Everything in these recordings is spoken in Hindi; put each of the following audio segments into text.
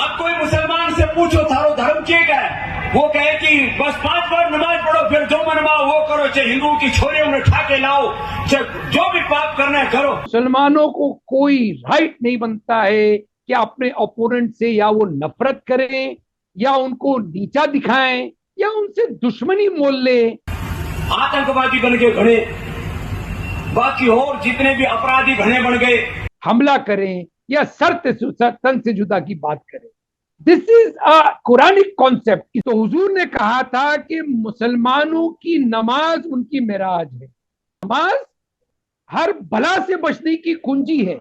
अब कोई मुसलमान से पूछो थारो धर्म के क्या है, वो कहे कि बस 5 बार नमाज पढ़ो, फिर जो मनवाओ वो करो, चाहे हिंदुओं की छोरे उन्हें उठा के लाओ, चाहे जो भी पाप करना है करो। मुसलमानों को कोई राइट नहीं बनता है कि अपने ओपोनेंट से या वो नफरत करें या उनको नीचा दिखाएं या उनसे दुश्मनी मोल ले। आतंकवादी बन के घड़े, बाकी और जितने भी अपराधी घने बन गए, हमला करें या तन से जुदा की बात करें। This is a Quranic concept. तो हुजूर ने कहा था कि मुसलमानों की नमाज उनकी मेराज है। नमाज हर बला से बचने की कुंजी है।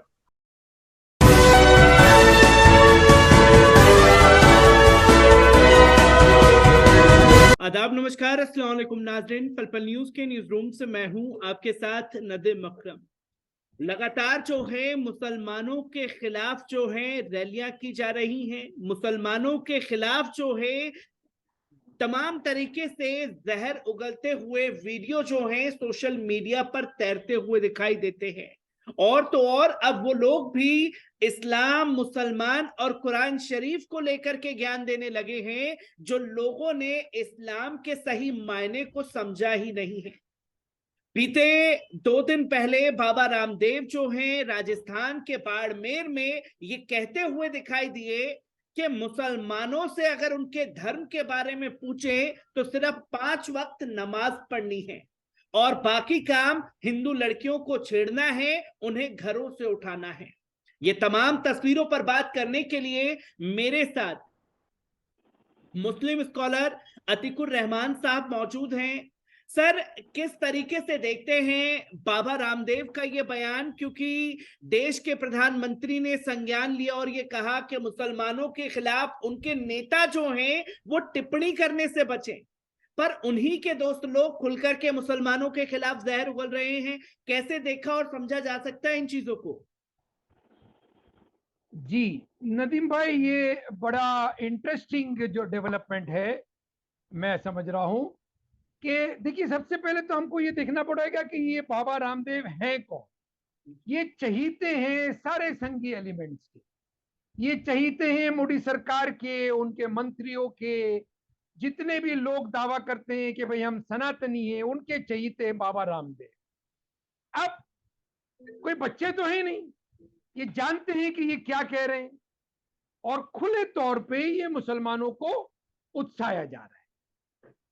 आदाब, नमस्कार, अस्सलाम वालेकुम नाज़रीन। पल पल न्यूज के न्यूज रूम से मैं हूं आपके साथ नदीम अकरम। लगातार जो है मुसलमानों के खिलाफ जो है रैलियां की जा रही हैं। मुसलमानों के खिलाफ जो है तमाम तरीके से जहर उगलते हुए वीडियो जो हैं सोशल मीडिया पर तैरते हुए दिखाई देते हैं। और तो और अब वो लोग भी इस्लाम, मुसलमान और कुरान शरीफ को लेकर के ज्ञान देने लगे हैं, जो लोगों ने इस्लाम के सही मायने को समझा ही नहीं है। बीते 2 दिन पहले बाबा रामदेव जो हैं राजस्थान के बाड़मेर में ये कहते हुए दिखाई दिए कि मुसलमानों से अगर उनके धर्म के बारे में पूछे तो सिर्फ 5 वक्त नमाज पढ़नी है और बाकी काम हिंदू लड़कियों को छेड़ना है, उन्हें घरों से उठाना है। ये तमाम तस्वीरों पर बात करने के लिए मेरे साथ मुस्लिम स्कॉलर अतीकुर रहमान साहब मौजूद हैं। सर, किस तरीके से देखते हैं बाबा रामदेव का ये बयान, क्योंकि देश के प्रधानमंत्री ने संज्ञान लिया और ये कहा कि मुसलमानों के खिलाफ उनके नेता जो हैं वो टिप्पणी करने से बचें, पर उन्हीं के दोस्त लोग खुलकर के मुसलमानों के खिलाफ जहर उगल रहे हैं। कैसे देखा और समझा जा सकता है इन चीजों को? जी नदीम भाई, ये बड़ा इंटरेस्टिंग जो डेवलपमेंट है मैं समझ रहा हूं कि देखिए, सबसे पहले तो हमको ये देखना पड़ेगा कि ये बाबा रामदेव हैं कौन। ये चहीते हैं सारे संघी एलिमेंट्स के, ये चहीते हैं मोदी सरकार के, उनके मंत्रियों के, जितने भी लोग दावा करते हैं कि भाई हम सनातनी हैं, उनके चहीते हैं बाबा रामदेव। अब कोई बच्चे तो है नहीं, ये जानते हैं कि ये क्या कह रहे हैं और खुले तौर पे ये मुसलमानों को उकसाया जा रहा है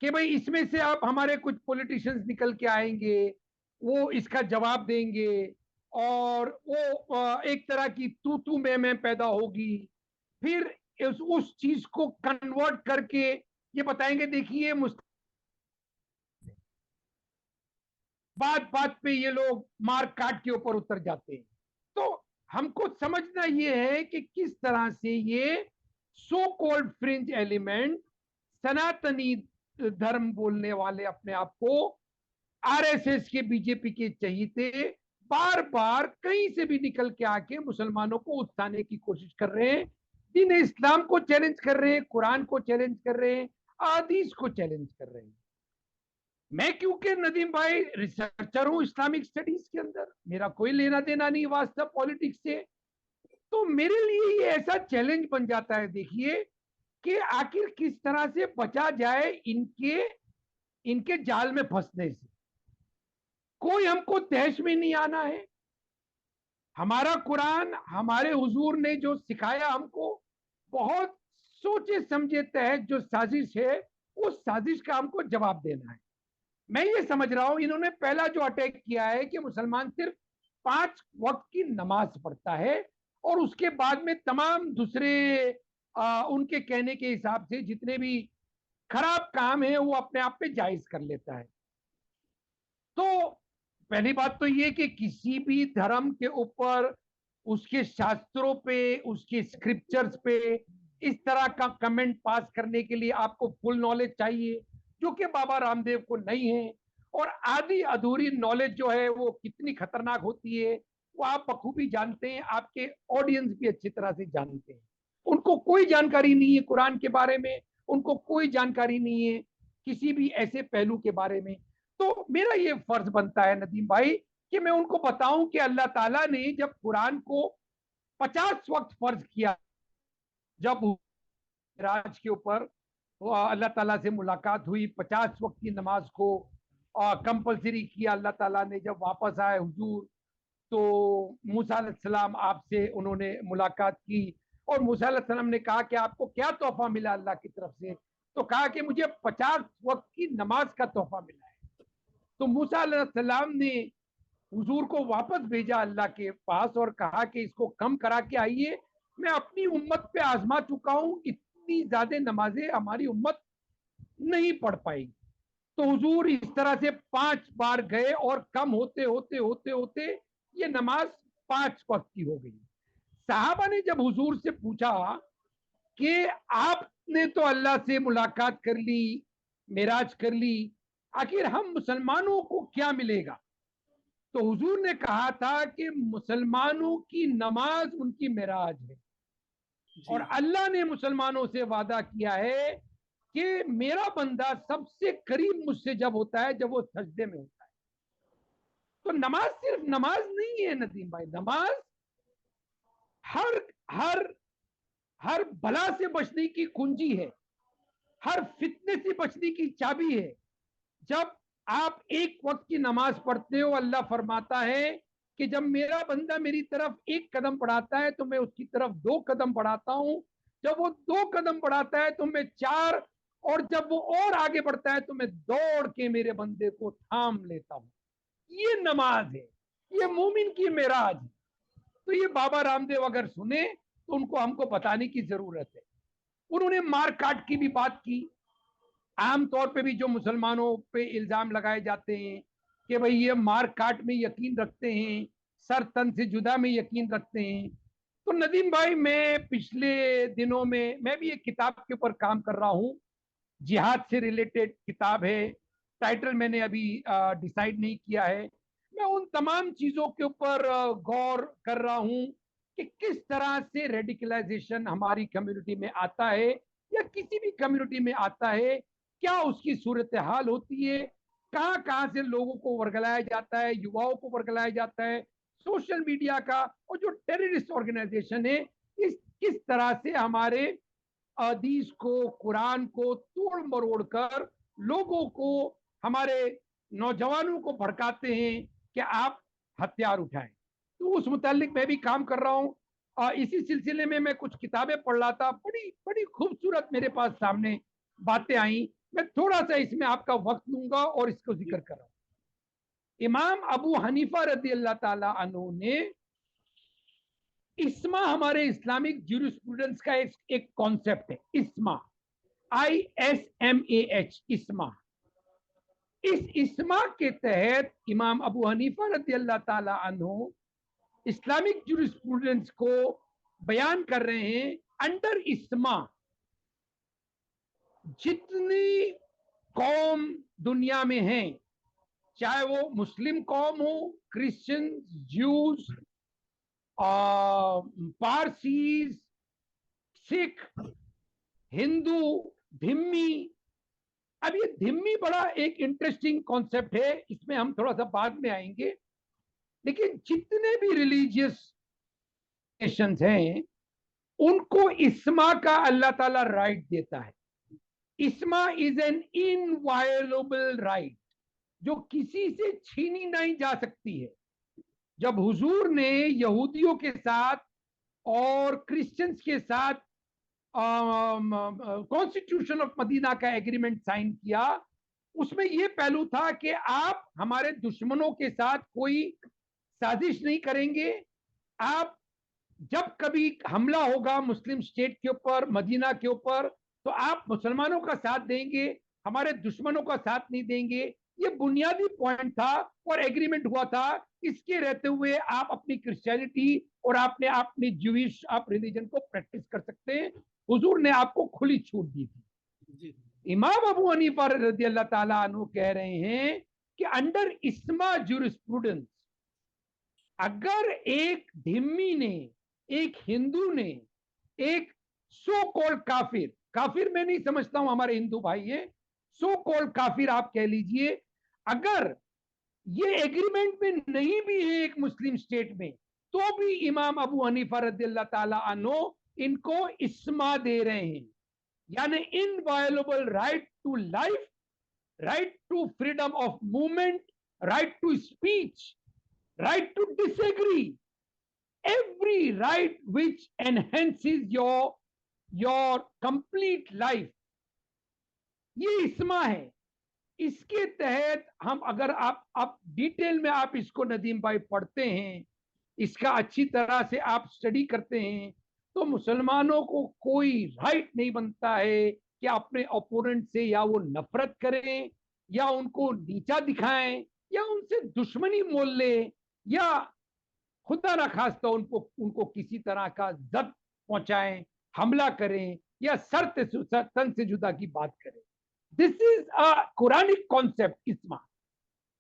कि भाई इसमें से आप हमारे कुछ पॉलिटिशियंस निकल के आएंगे, वो इसका जवाब देंगे और वो एक तरह की तू तू मैं पैदा होगी। फिर उस चीज को कन्वर्ट करके ये बताएंगे, देखिए बात बात पे ये लोग मार काट के ऊपर उतर जाते हैं। तो हमको समझना ये है कि किस तरह से ये सो कॉल्ड फ्रिंज एलिमेंट, सनातनी धर्म बोलने वाले अपने आप को आरएसएस के, बीजेपी के चहीते, बार बार कहीं से भी निकल के आके मुसलमानों को उकसाने की कोशिश कर रहे हैं। दीन इस्लाम को चैलेंज कर रहे हैं, कुरान को चैलेंज कर रहे हैं, हदीस को चैलेंज कर रहे हैं। मैं क्योंकि नदीम भाई रिसर्चर हूं इस्लामिक स्टडीज के अंदर, मेरा कोई लेना देना नहीं वास्ता पॉलिटिक्स से, तो मेरे लिए ये ऐसा चैलेंज बन जाता है, देखिए, कि आखिर किस तरह से बचा जाए इनके इनके जाल में फंसने से। कोई हमको तहस में नहीं आना है। हमारा कुरान, हमारे हुजूर ने जो सिखाया हमको, बहुत सोचे समझे तहत जो साजिश है, उस साजिश का हमको जवाब देना है। मैं ये समझ रहा हूं इन्होंने पहला जो अटैक किया है कि मुसलमान सिर्फ 5 वक्त की नमाज पढ़ता है और उसके बाद में तमाम दूसरे उनके कहने के हिसाब से जितने भी खराब काम है वो अपने आप पे जायज कर लेता है। तो पहली बात तो ये कि किसी भी धर्म के ऊपर, उसके शास्त्रों पे, उसके स्क्रिप्चर्स पे इस तरह का कमेंट पास करने के लिए आपको फुल नॉलेज चाहिए, जो कि बाबा रामदेव को नहीं है। और आधी अधूरी नॉलेज जो है वो कितनी खतरनाक होती है वो आप बखूबी जानते हैं, आपके ऑडियंस भी अच्छी तरह से जानते हैं। उनको कोई जानकारी नहीं है कुरान के बारे में, उनको कोई जानकारी नहीं है किसी भी ऐसे पहलू के बारे में। तो मेरा ये फर्ज बनता है नदीम भाई कि मैं उनको बताऊं कि अल्लाह ताला ने जब कुरान को 50 वक्त फर्ज किया, जब राज के ऊपर अल्लाह ताला से मुलाकात हुई, 50 वक्त की नमाज को कंपलसरी किया अल्लाह ताला ने। जब वापस आए हुजूर तो मूसा अलैहिस्सलाम आपसे उन्होंने मुलाकात की और मूसा अलैहिस्सलाम ने कहा कि आपको क्या तोहफा मिला अल्लाह की तरफ से? तो कहा कि मुझे 50 वक्त की नमाज का तोहफा मिला है। तो मूसा अलैहिस्सलाम ने हुजूर को वापस भेजा अल्लाह के पास और कहा कि इसको कम करा के आइए, मैं अपनी उम्मत पे आजमा चुका हूं, इतनी ज्यादा नमाजें हमारी उम्मत नहीं पढ़ पाएगी। तो हुजूर इस तरह से 5 बार गए और कम होते होते होते होते ये नमाज 5 वक्त की हो गई। साहबा ने जब हुजूर से पूछा कि आपने तो अल्लाह से मुलाकात कर ली, मेराज कर ली, आखिर हम मुसलमानों को क्या मिलेगा? तो हुजूर ने कहा था कि मुसलमानों की नमाज उनकी मेराज है और अल्लाह ने मुसलमानों से वादा किया है कि मेरा बंदा सबसे करीब मुझसे जब होता है जब वो सजदे में होता है। तो नमाज सिर्फ नमाज नहीं है नदीम भाई, नमाज हर हर हर बला से बचने की कुंजी है, हर फितने से बचने की चाबी है। जब आप एक वक्त की नमाज पढ़ते हो, अल्लाह फरमाता है कि जब मेरा बंदा मेरी तरफ एक कदम बढ़ाता है तो मैं उसकी तरफ 2 कदम बढ़ाता हूं, जब वो 2 कदम बढ़ाता है तो मैं 4, और जब वो और आगे बढ़ता है तो मैं दौड़ के मेरे बंदे को थाम लेता हूं। ये नमाज है, ये मोमिन की मेराज है। तो ये बाबा रामदेव अगर सुने तो उनको हमको बताने की जरूरत है। उन्होंने मार काट की भी बात की। आमतौर पे भी जो मुसलमानों पे इल्जाम लगाए जाते हैं कि भाई ये मार काट में यकीन रखते हैं, सर तन से जुदा में यकीन रखते हैं, तो नदीम भाई मैं पिछले दिनों में मैं भी एक किताब के ऊपर काम कर रहा हूँ, जिहाद से रिलेटेड किताब है। टाइटल मैंने अभी डिसाइड नहीं किया है। मैं उन तमाम चीजों के ऊपर गौर कर रहा हूँ कि किस तरह से रेडिकलाइजेशन हमारी कम्युनिटी में आता है या किसी भी कम्युनिटी में आता है, क्या उसकी सूरत हाल होती है, कहाँ कहाँ से लोगों को वर्गलाया जाता है, युवाओं को वर्गलाया जाता है, सोशल मीडिया का और जो टेररिस्ट ऑर्गेनाइजेशन है इस किस तरह से हमारे हदीस को, कुरान को तोड़ मरोड़ कर लोगों को, हमारे नौजवानों को भड़काते हैं कि आप हथियार उठाएं। तो उस मुतालिक मैं भी काम कर रहा हूँ। इसी सिलसिले में मैं कुछ किताबें पढ़ रहा था, बड़ी बड़ी खूबसूरत मेरे पास सामने बातें आई। मैं थोड़ा सा इसमें आपका वक्त लूंगा और इसको जिक्र कर रहा हूँ। इमाम अबू हनीफा रदी अल्लाह ताला अन्हु ने इस्मा, हमारे इस्लामिक ज्यूरिस्प्रूडेंस का एक कॉन्सेप्ट है इस्मा, ISMAH, इस्मा। इस इस्मा के तहत इमाम अबू हनीफा रदी अल्लाह ताला अन्हु इस्लामिक ज्यूरिस्प्रूडेंस को बयान कर रहे हैं। अंडर इस्मा जितनी कौम दुनिया में हैं, चाहे वो मुस्लिम कौम हो, क्रिश्चियन, ज्यूज, पारसीज, सिख, हिंदू, धिम्मी। अब ये धिम्मी बड़ा एक इंटरेस्टिंग कॉन्सेप्ट है, इसमें हम थोड़ा सा बाद में आएंगे। लेकिन जितने भी रिलीजियस नेशंस हैं उनको इस्मा का अल्लाह ताला राइट देता है। इस्मा इज एन इनवायलेबल राइट जो किसी से छीनी नहीं जा सकती है। जब हुजूर ने यहूदियों के साथ और क्रिश्चियंस के साथ कॉन्स्टिट्यूशन ऑफ मदीना का एग्रीमेंट साइन किया, उसमें यह पहलू था कि आप हमारे दुश्मनों के साथ कोई साजिश नहीं करेंगे। आप जब कभी हमला होगा मुस्लिम स्टेट के ऊपर, मदीना के ऊपर, तो आप मुसलमानों का साथ देंगे, हमारे दुश्मनों का साथ नहीं देंगे। ये बुनियादी पॉइंट था और एग्रीमेंट हुआ था। इसके रहते हुए आप अपनी क्रिश्चियनिटी और आपने अपनी ज्यूइश आप रिलीजन को प्रैक्टिस कर सकते हैं। हुजूर ने आपको खुली छूट दी थी। इमाम अबू हनीफा रज़ी अल्लाह ताला अन्हु कह रहे हैं कि अंडर इस्मा ज्यूरिस्प्रूडेंस अगर एक धिम्मी ने, एक हिंदू ने, एक सो कॉल्ड काफिर, काफिर मैं नहीं समझता हूं हमारे हिंदू भाई है, सो कॉल्ड काफिर आप कह लीजिए, अगर ये एग्रीमेंट में नहीं भी है एक मुस्लिम स्टेट में, तो भी इमाम अबू हनीफा रज़ियल्लाहु ताला अन्हु इनको इस्मा दे रहे हैं, यानी inviolable right to life, right to freedom of movement, right to speech, right to disagree, every right which enhances your complete life, ये इस्मा है। इसके तहत हम अगर आप डिटेल में आप इसको नदीम भाई पढ़ते हैं, इसका अच्छी तरह से आप स्टडी करते हैं, तो मुसलमानों को कोई राइट नहीं बनता है कि अपने ओपोनेंट से या वो नफरत करें या उनको नीचा दिखाएं या उनसे दुश्मनी मोल ले या खुदा ना खास्ता उनको किसी तरह का जब्त पहुंचाएं, हमला करें या तन से जुदा की बात करें। This is a Quranic concept इस्मा।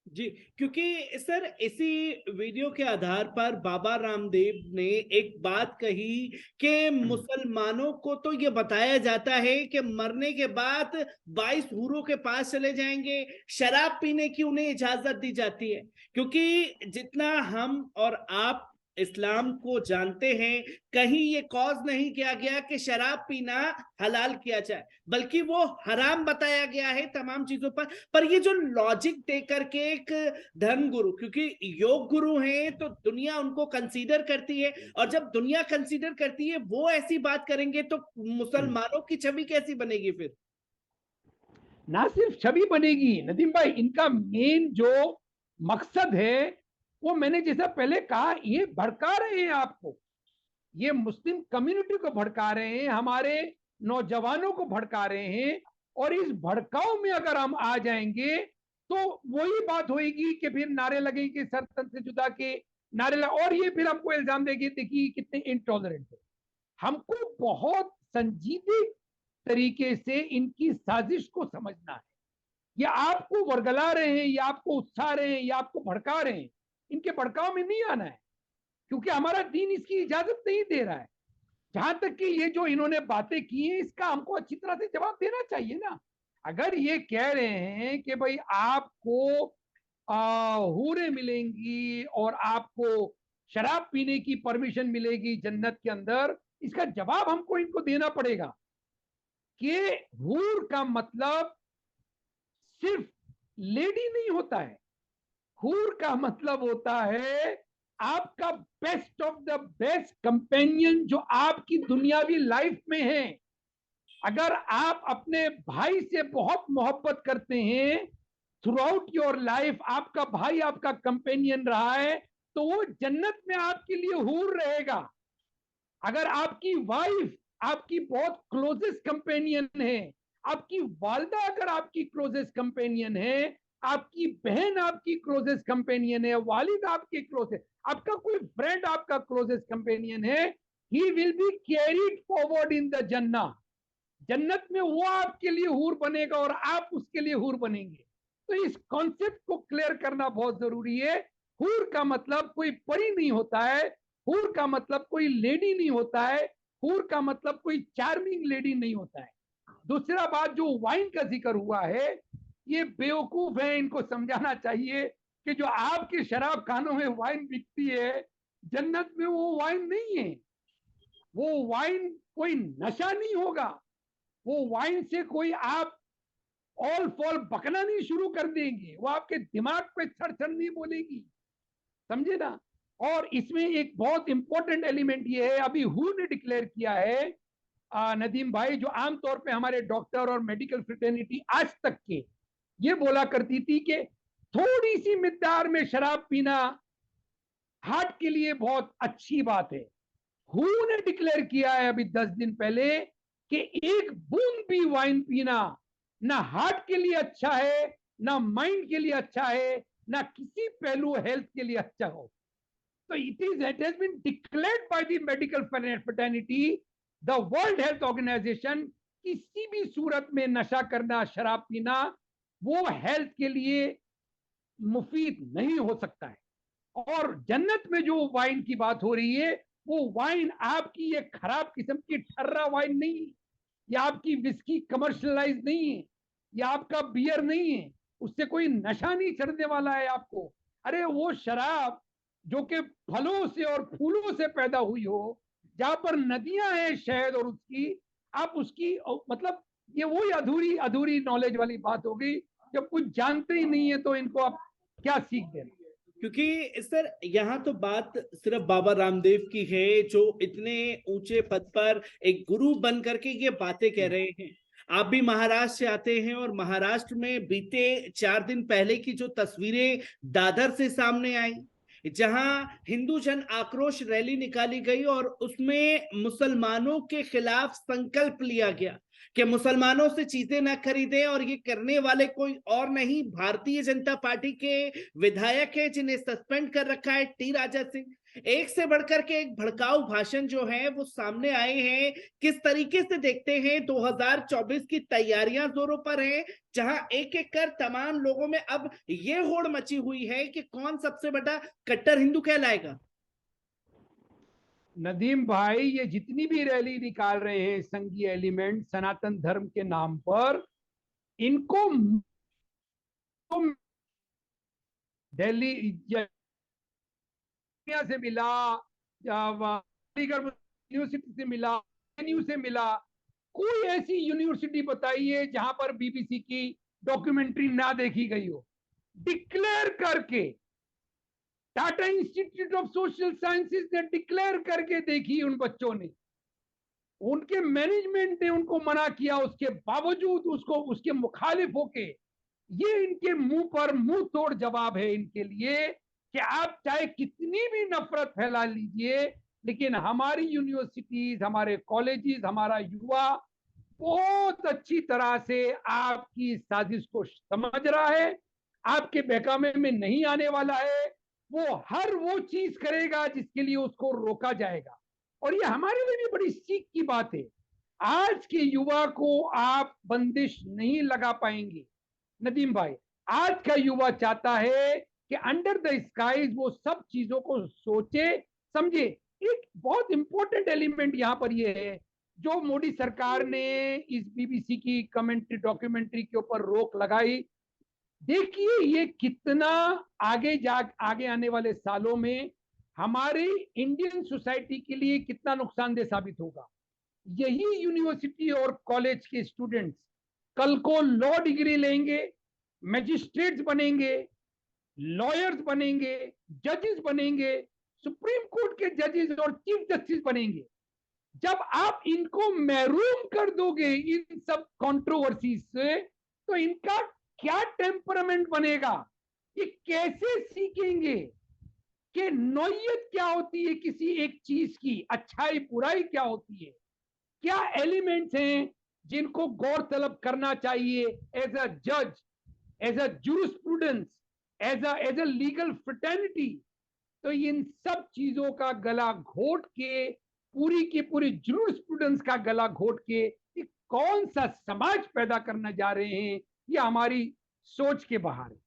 जी, क्योंकि सर इसी वीडियो के आधार पर बाबा रामदेव ने एक बात कही कि मुसलमानों को तो ये बताया जाता है कि मरने के बाद 22 हूरों के पास चले जाएंगे, शराब पीने की उन्हें इजाजत दी जाती है, क्योंकि जितना हम और आप इस्लाम को जानते हैं, कहीं ये कॉज नहीं किया गया कि शराब पीना हलाल किया जाए, बल्कि वो हराम बताया गया है तमाम चीजों पर ये जो लॉजिक दे करके एक धर्म गुरु, क्योंकि योग गुरु हैं तो दुनिया उनको कंसीडर करती है, और जब दुनिया कंसीडर करती है वो ऐसी बात करेंगे तो मुसलमानों की छवि कैसी बनेगी? फिर ना सिर्फ छवि बनेगी नदीम भाई, इनका मेन जो मकसद है वो मैंने जैसा पहले कहा, ये भड़का रहे हैं आपको, ये मुस्लिम कम्युनिटी को भड़का रहे हैं, हमारे नौजवानों को भड़का रहे हैं, और इस भड़काव में अगर हम आ जाएंगे तो वही बात होगी कि फिर नारे लगेंगे सर तन से जुदा के नारे और ये फिर हमको इल्जाम देंगे देखिए कितने इनटॉलरेंट है। हमको बहुत संजीदे तरीके से इनकी साजिश को समझना है। ये आपको वर्गला रहे हैं, या आपको उत्साह रहे हैं, या आपको भड़का रहे हैं, इनके भड़काव में नहीं आना है, क्योंकि हमारा दीन इसकी इजाजत नहीं दे रहा है। जहां तक कि ये जो इन्होंने बातें की हैं, इसका हमको अच्छी तरह से जवाब देना चाहिए ना। अगर ये कह रहे हैं कि भाई आपको हूरें मिलेंगी और आपको शराब पीने की परमिशन मिलेगी जन्नत के अंदर, इसका जवाब हमको इनको देना पड़ेगा कि हूर का मतलब सिर्फ लेडी नहीं होता है, हूर का मतलब होता है आपका best of the best companion जो आपकी दुनियावी लाइफ में है। अगर आप अपने भाई से बहुत मोहब्बत करते हैं, थ्रू आउट योर लाइफ आपका भाई आपका कंपेनियन रहा है, तो वो जन्नत में आपके लिए हूर रहेगा। अगर आपकी वाइफ आपकी बहुत क्लोजेस्ट कंपेनियन है, आपकी वालदा अगर आपकी क्लोजेस्ट कंपेनियन है, आपकी बहन आपकी क्लोजेस्ट कंपेनियन है, वालिद आपकी क्लोजेस्ट, आपका कोई फ्रेंड आपका क्लोजेस्ट कंपेनियन है, he will be carried forward in the जन्ना। जन्नत में वो आपके लिए हूर बनेगा और आप उसके लिए हूर बनेंगे। तो इस कॉन्सेप्ट को क्लियर करना बहुत जरूरी है। हूर का मतलब कोई परी नहीं होता है, हूर का मतलब कोई लेडी नहीं होता है, हूर का मतलब कोई चार्मिंग लेडी नहीं होता है। दूसरा बात, जो वाइन का जिक्र हुआ है, ये बेवकूफ है, इनको समझाना चाहिए कि जो आपके शराब खानों में वाइन बिकती है, जन्नत में वो वाइन नहीं है। वो वाइन कोई नशा नहीं होगा, वो वाइन से कोई आप ऑल फॉल बकना नहीं शुरू कर देंगे, वो आपके दिमाग पे छड़ नहीं बोलेगी, समझे ना। और इसमें एक बहुत इंपॉर्टेंट एलिमेंट ये है, अभी हू ने डिक्लेयर किया है नदीम भाई, जो आमतौर पे हमारे डॉक्टर और मेडिकल फ्रेटर्निटी आज तक के ये बोला करती थी कि थोड़ी सी मिकदार में शराब पीना हार्ट के लिए बहुत अच्छी बात है। हू ने डिक्लेयर किया है अभी 10 दिन पहले कि एक बूंद भी वाइन पीना ना हार्ट के लिए अच्छा है, ना माइंड के लिए अच्छा है, ना किसी पहलू हेल्थ के लिए अच्छा हो। तो it has been declared by the medical fraternity, the World Health Organization, किसी भी सूरत में नशा करना, शराब पीना, वो हेल्थ के लिए मुफीद नहीं हो सकता है। और जन्नत में जो वाइन की बात हो रही है, वो वाइन आपकी ये खराब किस्म की ठर्रा वाइन नहीं, या आपकी विस्की कमर्शियलाइज नहीं है, या आपका बियर नहीं है, उससे कोई नशा नहीं चढ़ने वाला है आपको। अरे वो शराब जो कि फलों से और फूलों से पैदा हुई हो, जहां पर नदियां हैं शहद और उसकी, आप उसकी मतलब ये वही अधूरी अधूरी नॉलेज वाली बात होगी। जब कुछ जानते ही नहीं है तो इनको आप क्या सीख दे रहे हैं? क्योंकि सर यहाँ तो बात सिर्फ बाबा रामदेव की है जो इतने ऊंचे पद पर एक गुरु बन करके ये बातें कह रहे हैं। आप भी महाराष्ट्र से आते हैं और महाराष्ट्र में बीते 4 दिन पहले की जो तस्वीरें दादर से सामने आई, जहां हिंदू जन आक्रोश रैली निकाली गई और उसमें मुसलमानों के खिलाफ संकल्प लिया गया कि मुसलमानों से चीजें ना खरीदें, और ये करने वाले कोई और नहीं भारतीय जनता पार्टी के विधायक है जिन्हें सस्पेंड कर रखा है टी राजा सिंह। एक से बढ़कर के एक भड़काऊ भाषण जो है वो सामने आए हैं। किस तरीके से देखते हैं 2024 की तैयारियां जोरों पर हैं, जहां एक एक कर तमाम लोगों में अब ये होड़ मची हुई है कि कौन सबसे बड़ा कट्टर हिंदू कहलाएगा। नदीम भाई, ये जितनी भी रैली निकाल रहे हैं संघीय एलिमेंट सनातन धर्म के नाम पर, इनको दिल्ली से मिला, यूनिवर्सिटी से मिला, एनयू से मिला, कोई ऐसी यूनिवर्सिटी बताइए जहां पर बीबीसी की डॉक्यूमेंट्री ना देखी गई हो। डिक्लेयर करके Tata institute of social sciences ने डिक्लेयर करके देखी उन बच्चों ने, उनके मैनेजमेंट ने उनको मना किया, उसके बावजूद उसको उसके मुखालिफ होके ये इनके मुंह पर मुंह तोड़ जवाब है इनके लिए कि आप चाहे कितनी भी नफरत फैला लीजिए, लेकिन हमारी यूनिवर्सिटीज, हमारे कॉलेजेस, हमारा युवा बहुत अच्छी तरह से आपकी साजिश को समझ रहा है, आपके बहकावे में नहीं आने वाला है। वो हर वो चीज करेगा जिसके लिए उसको रोका जाएगा। और ये हमारे लिए भी बड़ी सीख की बात है। आज के युवा को आप बंदिश नहीं लगा पाएंगे नदीम भाई। आज का युवा चाहता है कि अंडर द स्काईज वो सब चीजों को सोचे समझे। एक बहुत इंपॉर्टेंट एलिमेंट यहां पर ये है, जो मोदी सरकार ने इस बीबीसी की कमेंट्री डॉक्यूमेंट्री के ऊपर रोक लगाई, देखिए ये कितना आगे आने वाले सालों में हमारी इंडियन सोसाइटी के लिए कितना नुकसानदेह साबित होगा। यही यूनिवर्सिटी और कॉलेज के स्टूडेंट्स कल को लॉ डिग्री लेंगे, मैजिस्ट्रेट्स बनेंगे, लॉयर्स बनेंगे, जजेस बनेंगे, सुप्रीम कोर्ट के जजेस और चीफ जस्टिस बनेंगे। जब आप इनको महरूम कर दोगे इन सब कंट्रोवर्सीज से, तो इनका क्या टेम्परामेंट बनेगा, ये कैसे सीखेंगे कि नौयत क्या होती है किसी एक चीज की, अच्छाई बुराई क्या होती है, क्या एलिमेंट्स हैं जिनको गौर तलब करना चाहिए एज अ जज, as a jurisprudence, as a legal fraternity. तो इन सब चीजों का गला घोट के, पूरी की पूरी जूरिस्प्रूडेंस का गला घोट के कौन सा समाज पैदा करना जा रहे हैं, ये हमारी सोच के बाहर है।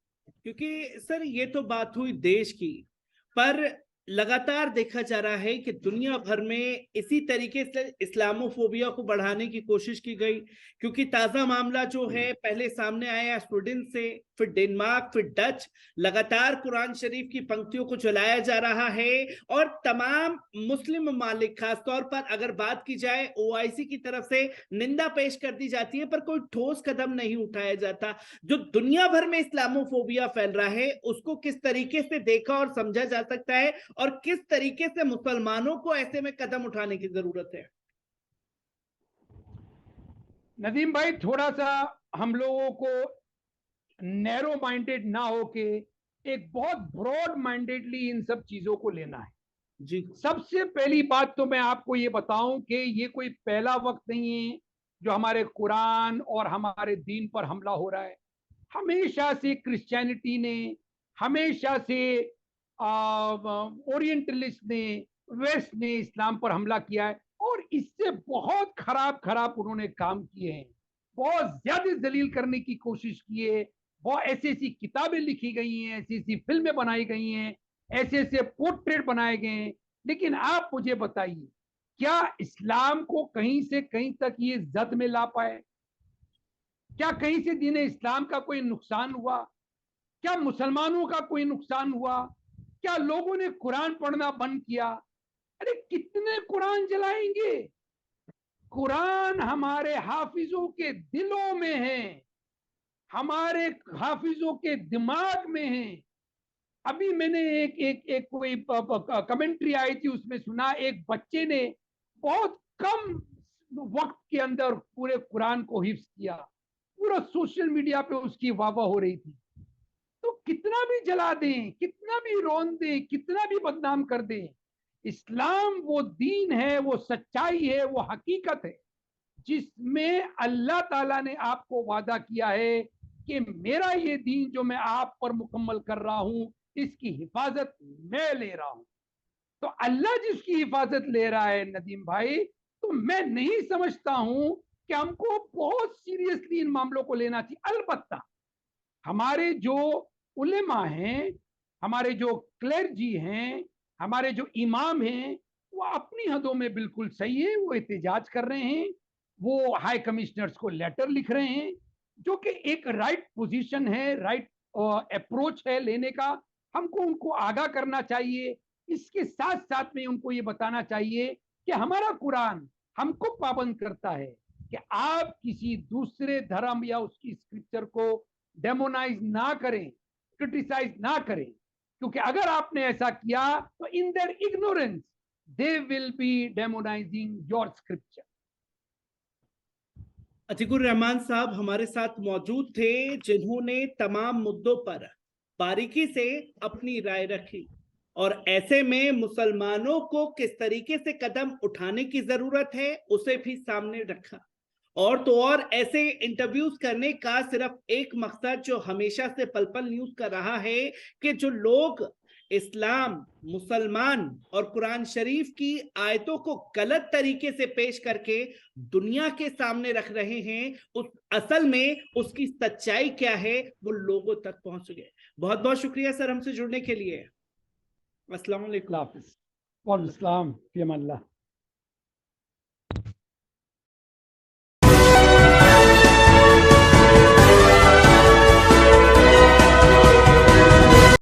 क्योंकि सर ये तो बात हुई देश की, पर लगातार देखा जा रहा है कि दुनिया भर में इसी तरीके से इस्लामोफोबिया को बढ़ाने की कोशिश की गई। क्योंकि ताजा मामला जो है पहले सामने आया स्वीडन से, फिर डेनमार्क, फिर डच, लगातार कुरान शरीफ की पंक्तियों को जलाया जा रहा है और तमाम मुस्लिम ममालिक, खासतौर पर अगर बात की जाए ओआईसी की तरफ से निंदा पेश कर दी जाती है, पर कोई ठोस कदम नहीं उठाया जाता। जो दुनिया भर में इस्लामोफोबिया फैल रहा है उसको किस तरीके से देखा और समझा जा सकता है, और किस तरीके से मुसलमानों को ऐसे में कदम उठाने की जरूरत है? नदीम भाई, थोड़ा सा हम लोगों को नैरो माइंडेड ना होके एक बहुत ब्रॉड माइंडेडली इन सब चीजों को लेना है जी। सबसे पहली बात तो मैं आपको ये बताऊं कि ये कोई पहला वक्त नहीं है जो हमारे कुरान और हमारे दीन पर हमला हो रहा है। हमेशा से क्रिश्चियनिटी ने, हमेशा से ओरिएंटलिस्ट ने, वेस्ट ने इस्लाम पर हमला किया है, और इससे बहुत खराब खराब उन्होंने काम किए हैं, बहुत ज्यादा जलील करने की कोशिश की है। बहुत ऐसी ऐसी किताबें लिखी गई हैं, ऐसी ऐसी फिल्में बनाई गई हैं, ऐसे ऐसे पोर्ट्रेट बनाए गए हैं। लेकिन आप मुझे बताइए, क्या इस्लाम को कहीं से कहीं तक ये जद में ला पाए? क्या कहीं से दीन इस्लाम का कोई नुकसान हुआ? क्या मुसलमानों का कोई नुकसान हुआ? क्या लोगों ने कुरान पढ़ना बंद किया? अरे कितने कुरान जलाएंगे? कुरान हमारे हाफिजों के दिलों में है, हमारे हाफिजों के दिमाग में है। अभी मैंने एक एक एक कोई कमेंट्री आई थी, उसमें सुना एक बच्चे ने बहुत कम वक्त के अंदर पूरे कुरान को हिफ्ज किया। पूरा सोशल मीडिया पे उसकी वाहवाह हो रही थी। तो कितना भी जला दें, कितना भी रोन दें, कितना भी बदनाम कर दें, इस्लाम वो दीन है, वो सच्चाई है, वो हकीकत है जिसमें अल्लाह ताला ने आपको वादा किया है कि मेरा ये दीन जो मैं आप पर मुकम्मल कर रहा हूं, इसकी हिफाजत मैं ले रहा हूं। तो अल्लाह जिसकी हिफाजत ले रहा है नदीम भाई, तो मैं नहीं समझता हूं कि हमको बहुत सीरियसली इन मामलों को लेना चाहिए। अलबत्ता हमारे जो उलेमा हैं, हमारे जो क्लर्जी हैं, हमारे जो इमाम हैं, वो अपनी हदों में बिल्कुल सही है। वो एहतजाज कर रहे हैं, वो हाई कमिश्नर्स को लेटर लिख रहे हैं, जो कि एक राइट पोजीशन है, राइट अप्रोच है लेने का। हमको उनको आगाह करना चाहिए। इसके साथ साथ में उनको ये बताना चाहिए कि हमारा कुरान हमको पाबंद करता है कि आप किसी दूसरे धर्म या उसकी स्क्रिप्चर को डेमोनाइज ना करें, क्रिटिसाइज ना करें, क्योंकि अगर आपने ऐसा किया तो in their ignorance they will be demonizing your scripture. Atiqur Rahman साहब हमारे साथ मौजूद थे, जिन्होंने तमाम मुद्दों पर बारीकी से अपनी राय रखी और ऐसे में मुसलमानों को किस तरीके से कदम उठाने की जरूरत है उसे भी सामने रखा। और तो और ऐसे इंटरव्यूज करने का सिर्फ एक मकसद जो हमेशा से पल पल न्यूज का रहा है कि जो लोग इस्लाम, मुसलमान और कुरान शरीफ की आयतों को गलत तरीके से पेश करके दुनिया के सामने रख रहे हैं, उस असल में उसकी सच्चाई क्या है वो लोगों तक पहुंच गए। बहुत बहुत शुक्रिया सर हमसे जुड़ने के लिए। अस्सलाम वालेकुम। वालेकुम सलाम, फी अमान अल्लाह।